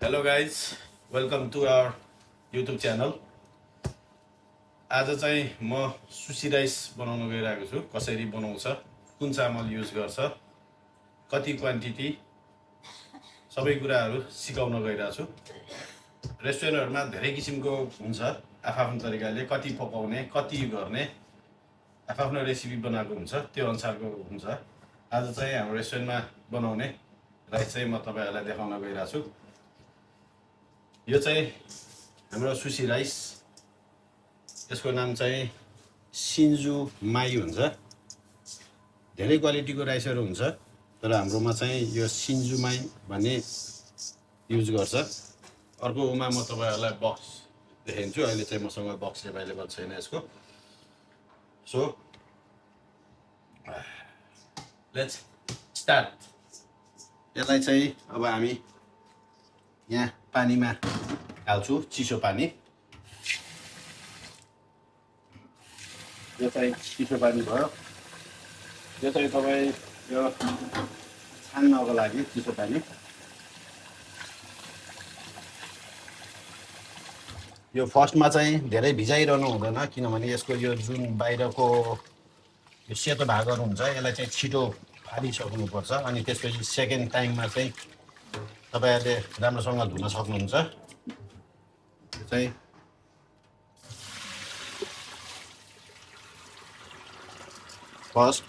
Hello guys, welcome to our YouTube channel. आज चाहिँ म सुसी राइस बनाउन गइरहेको छु। कसरी बनाउँछ, कुन चामल युज गर्छ, कति क्वान्टिटी, सबै कुराहरू सिकाउन गइरहेको छु। रेस्टुरेन्टहरूमा धेरै किसिमको हुन्छ, आफ्नो तरिकाले कति पकाउने, कति गर्ने, आफ्नो रेसिपी बनाएको हुन्छ, त्यो अनुसारको हुन्छ। आज चाहिँ हाम्रो रेस्टुरेन्टमा बनाउने राइस चाहिँ म तपाईँहरूलाई देखाउन गइरहेको छु। यो चाहिँ हाम्रो सुसी राइस, यसको नाम चाहिँ सिन्जु माई हुन्छ। धेरै क्वालिटीको राइसहरू हुन्छ, तर हाम्रोमा चाहिँ यो सिन्जु माई भन्ने युज गर्छ। अर्कोमा म तपाईँहरूलाई बक्स देखाइदिन्छु। अहिले चाहिँ मसँग बक्स एभाइलेबल छैन यसको। So let's start. यसलाई चाहिँ अब हामी यहाँ पानीमा हाल्छु, चिसो पानी। यो चाहिँ चिसो पानी भयो। यो चाहिँ तपाईँ यो छान्नको लागि चिसो पानी। यो फर्स्टमा चाहिँ धेरै भिजाइरहनु हुँदैन, किनभने यसको यो जुन बाहिरको यो सेतो भागहरू हुन्छ यसलाई चाहिँ छिटो फालिसक्नुपर्छ। अनि त्यसपछि सेकेन्ड टाइममा चाहिँ तपाईँहरूले राम्रोसँग धुन सक्नुहुन्छ। यो चाहिँ फर्स्ट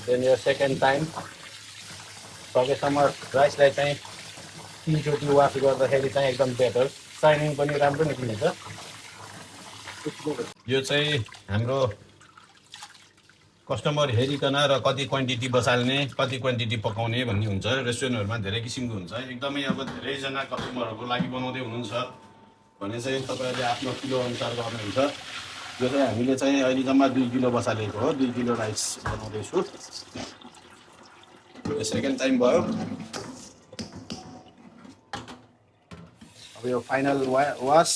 देन यो सेकेन्ड टाइम सकेसम्म राइसलाई चाहिँ 3 चोटि वास गर्दाखेरि चाहिँ एकदम बेटर, साइनिङ पनि राम्रो निक्लिन्छ। यो चाहिँ हाम्रो कस्टमर हेरिकन र कति क्वान्टिटी बसाल्ने, कति क्वान्टिटी पकाउने भन्ने हुन्छ। रेस्टुरेन्टहरूमा धेरै किसिमको हुन्छ। एकदमै अब धेरैजना कस्टमरहरूको लागि बनाउँदै हुनुहुन्छ भने चाहिँ तपाईँहरूले आफ्नो किलो अनुसार गर्नुहुन्छ। यो चाहिँ हामीले चाहिँ अहिले जम्मा 2 किलो बसालेको हो। 2 किलो राइस बनाउँदैछु। यो सेकेन्ड टाइम भयो। अब यो फाइनल वास।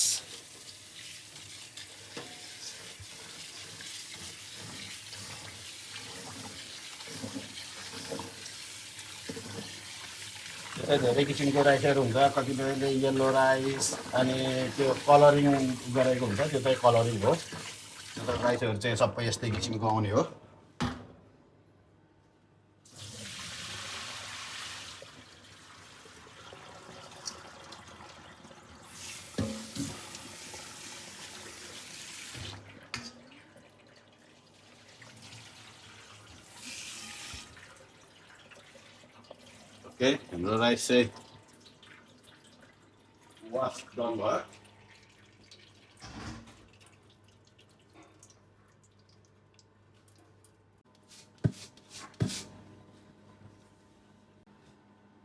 धेरै किसिमको राइसहरू हुन्छ। कतिपयले येल्लो राइस अनि त्यो कलरिङ गरेको हुन्छ, त्यो चाहिँ कलरिङ हो। त्यो त राइसहरू चाहिँ सबै यस्तै किसिमको आउने हो। ओके, हाम्रो राइस चाहिँ वास डन भयो।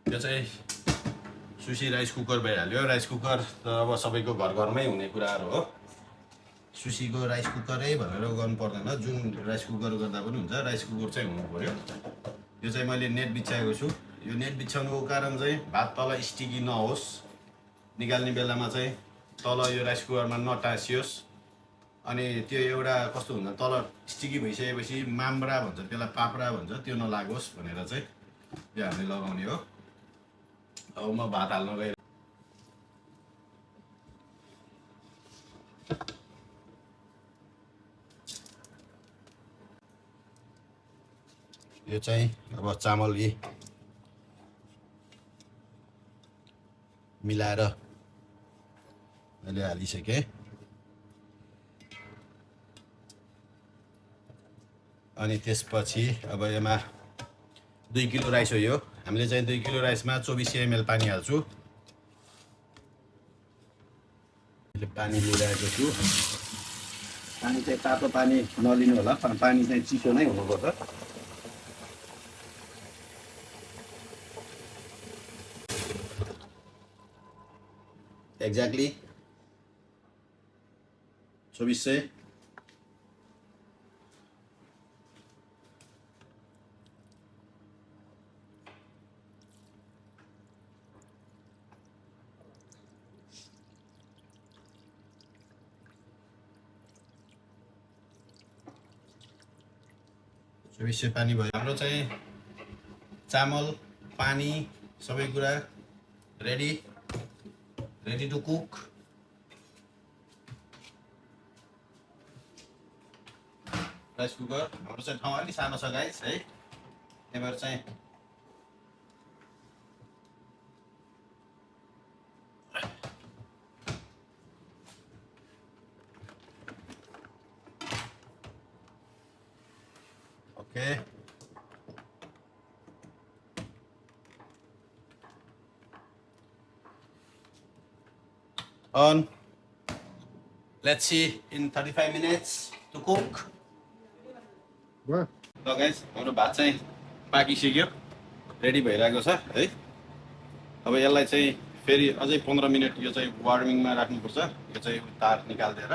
यो चाहिँ सुसी राइस कुकर भइहाल्यो। राइस कुकर त अब सबैको घर घरमै हुने कुराहरू हो। सुसीको राइस कुकरै भनेर गर्नु पर्दैन, जुन राइस कुकर गर्दा पनि हुन्छ। राइस कुकर चाहिँ हुनु पर्यो। यो चाहिँ मैले नेट बिछाएको छु। यो नेट बिछाउनुको कारण चाहिँ भात तल स्टिकी नहोस्, निकाल्ने बेलामा चाहिँ तल यो राइस कुकरमा नटाँसियोस्। अनि त्यो एउटा कस्तो हुन्छ, तल स्टिकी भइसकेपछि माम्रा भन्छ, त्यसलाई पाप्रा भन्छ, त्यो नलागोस् भनेर चाहिँ यो हामीले लगाउने हो। अब म भात हाल्न गएर यो चाहिँ अब चामल यी मिलाएर मैले हालिसकेँ। अनि त्यसपछि अब यसमा 2 किलो राइस हो। यो हामीले चाहिँ 2 किलो राइसमा 2400 ml पानी हाल्छु। मैले पानी लिइरहेको छु। पानी चाहिँ तातो पानी नलिनु होला, पानी चाहिँ चिसो नै हुनुपर्छ। एक्ज्याक्टली 2400। चौबिसै पानी भयो हाम्रो चाहिँ चामल पानी सबै कुरा ready to cook rice cooker हाम्रो चाहिँ ठाउँ अलिक सानो छ गाइस है त्यही भएर चाहिँ okay on let's see in 35 minutes to cook ल गाइस हाम्रो भात चाहिँ पाकिसक्यो रेडी भइरहेको छ है अब यसलाई चाहिँ फेरि अझै 15 मिनट यो चाहिँ वार्मिङमा राख्नुपर्छ यो चाहिँ तार निकाल्दिएर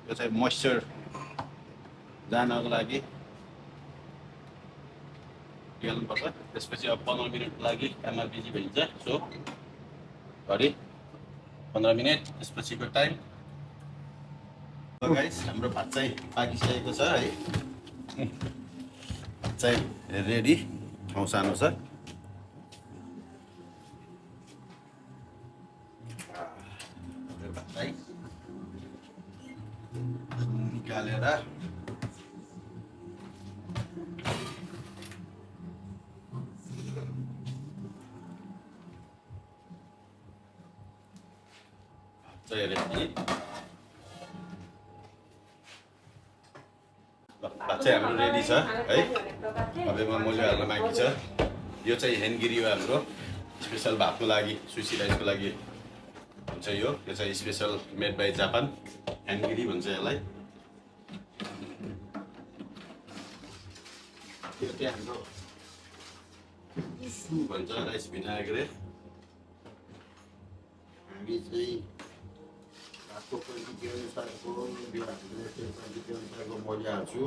यो चाहिँ मोइस्चर जानको लागि निकाल्नुपर्छ त्यसपछि अब 15 मिनटको लागि काममा बिजी भइन्छ सो घडी 15 मिनट त्यसपछिको टाइम गाइस हाम्रो भात चाहिँ पाकिसकेको छ है भात चाहिँ रेडी ठाउँ सानो छ भात चाहिँ निकालेर चाहिँ रेडी भात चाहिँ हाम्रो रेडी छ है अब यसमा मौली हाल्न बाँकी छ यो चाहिँ हेनगिरी हो हाम्रो स्पेसल भातको लागि सुसी राइसको लागि हुन्छ यो चाहिँ स्पेसल मेड बाई जापान हेनगिरी भन्छ यसलाई यो चाहिँ हाम्रो सु भन्छ राइस भिनाग्रे हामी चाहिँ भातको क्वान्टिटी अनुसारको क्वान्टिटी अनुसारको मौली हाल्छु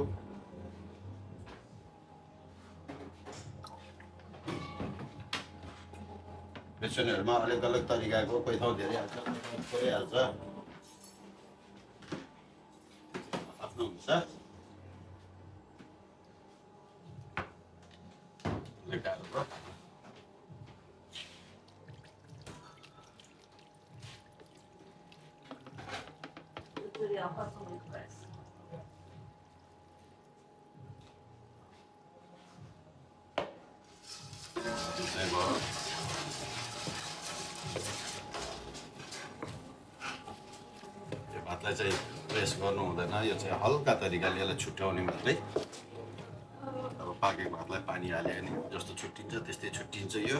रेस्टुरेन्टहरूमा अलग अलग तरिकाको कोही ठाउँ धेरै हाल्छ कोही हाल्छ आफ्नो हुन्छ भातलाई चाहिँ प्रेस गर्नु हुँदैन यो चाहिँ हल्का तरिकाले यसलाई छुट्याउने मात्रै अब पाकेको भातलाई पानी हाल्यो भने जस्तो छुट्टिन्छ त्यस्तै छुट्टिन्छ यो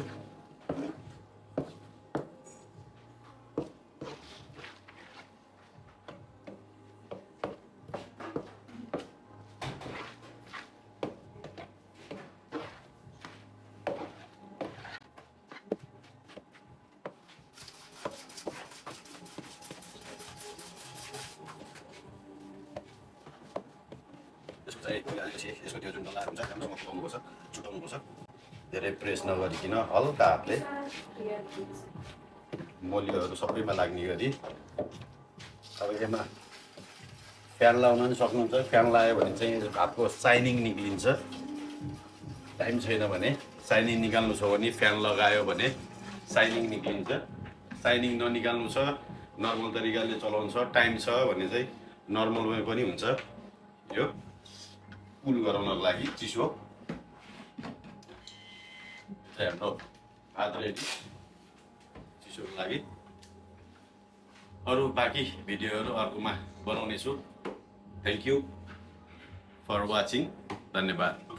यसको त्यो जुन डल्ला हुन्छ राम्रोसँग खुवाउनुपर्छ छुट्याउनुपर्छ धेरै प्रेस नगरिकन हल्का हातले मौलीहरू सबैमा लाग्ने गरी अब यसमा फ्यान लाउन पनि सक्नुहुन्छ फ्यान लगायो भने चाहिँ भातको साइनिङ निक्लिन्छ टाइम छैन भने साइनिङ निकाल्नु छ भने फ्यान लगायो भने साइनिङ निक्लिन्छ साइनिङ ननिकाल्नु छ नर्मल तरिकाले चलाउनु छ टाइम छ भने चाहिँ नर्मलमा पनि हुन्छ यो कुल गराउनको लागि चिसो चाहिँ हाम्रो भात रेडी चिसोको लागि अरू बाँकी भिडियोहरू अर्कोमा बनाउनेछु थ्याङ्क यू फर वाचिङ धन्यवाद